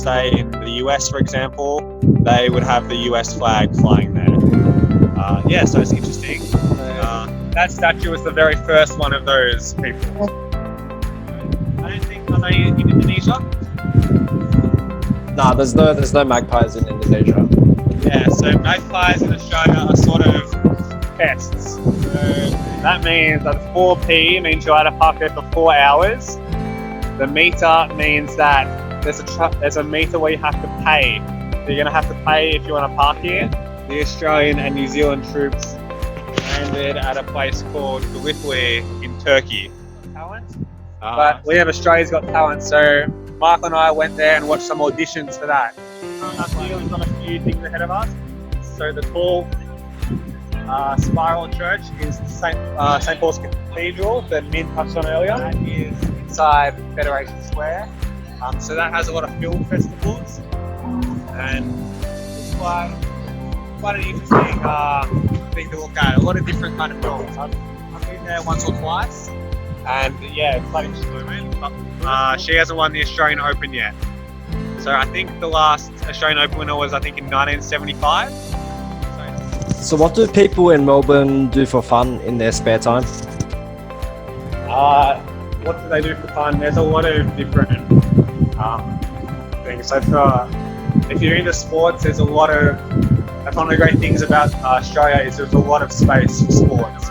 say in the US, for example, they would have the US flag flying there. Yeah, so it's interesting. That statue was the very first one of those people. I don't think, are they in Indonesia? Nah, there's no magpies in Indonesia. Yeah, so magpies in Australia are sort of pests. So that means that 4P means you're at a park there for 4 hours. The meter means that there's a meter where you have to pay. So you're going to have to pay if you want to park here. The Australian and New Zealand troops landed at a place called Dudley in Turkey. Talent? But we have Australia's Got Talent, so Michael and I went there and watched some auditions for that. New Zealand's got a few things ahead of us. So the tall spiral church is St. Paul's Cathedral that Minh touched on earlier. That is inside Federation Square. So that has a lot of film festivals, and it's quite an interesting thing to look at. A lot of different kind of films. I've been there once or twice, and yeah, it's quite interesting. But she hasn't won the Australian Open yet. So I think the last Australian Open winner was, I think, in 1975. So what do people in Melbourne do for fun in their spare time? What do they do for fun? There's a lot of different things. So if you're into sports, there's a lot of, that's one of the great things about Australia is there's a lot of space for sports.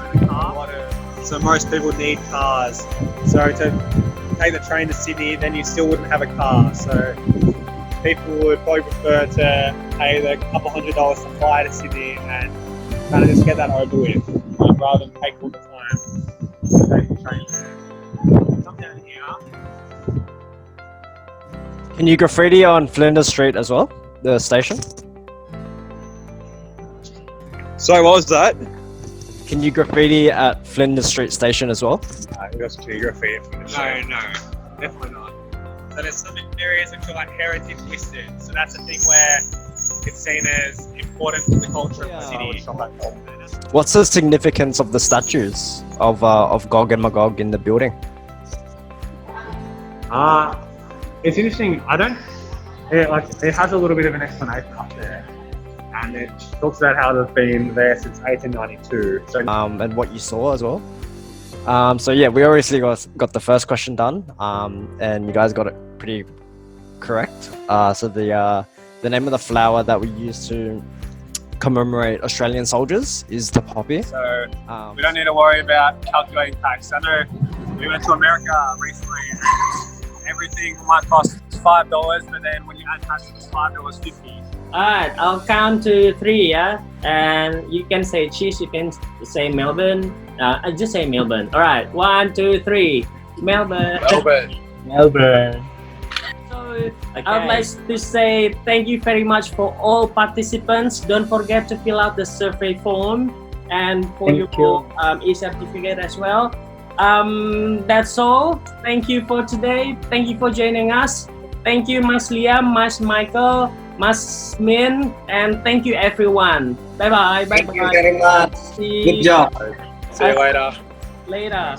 So most people need cars. So to take the train to Sydney, then you still wouldn't have a car. So people would probably prefer to pay the couple $100s to fly to Sydney and kind of just get that over with, rather than take all the time to take the train there. Come down here. Can you graffiti on Flinders Street as well, the station? Sorry, what was that? Can you graffiti at Flinders Street Station as well? We got some graffiti from the show. No, definitely not. So there's some areas which are like heritage listed. So that's a thing where it's seen as important to the culture of the city. What's the significance of the statues of Gog and Magog in the building? It's interesting. It has a little bit of an explanation up there, and it talks about how they've been there since 1892. So and what you saw as well. So yeah, we obviously got the first question done, and you guys got it pretty correct. So the name of the flower that we use to commemorate Australian soldiers is the poppy. So we don't need to worry about calculating tax. I know we went to America recently, and everything might cost $5, but then when you add tax, it's $5.50. Alright, I'll count to 3, yeah? And you can say cheese, you can say Melbourne. I just say Melbourne. Alright, 1, 2, 3. Melbourne. Melbourne. So, I would like to say thank you very much for all participants. Don't forget to fill out the survey form and for your e-certificate as well. That's all. Thank you for today. Thank you for joining us. Thank you, Mas Liam, Mas Michael, Mas Minh, and thank you everyone. Bye bye. Thank you very much. Good job. See you later. Later.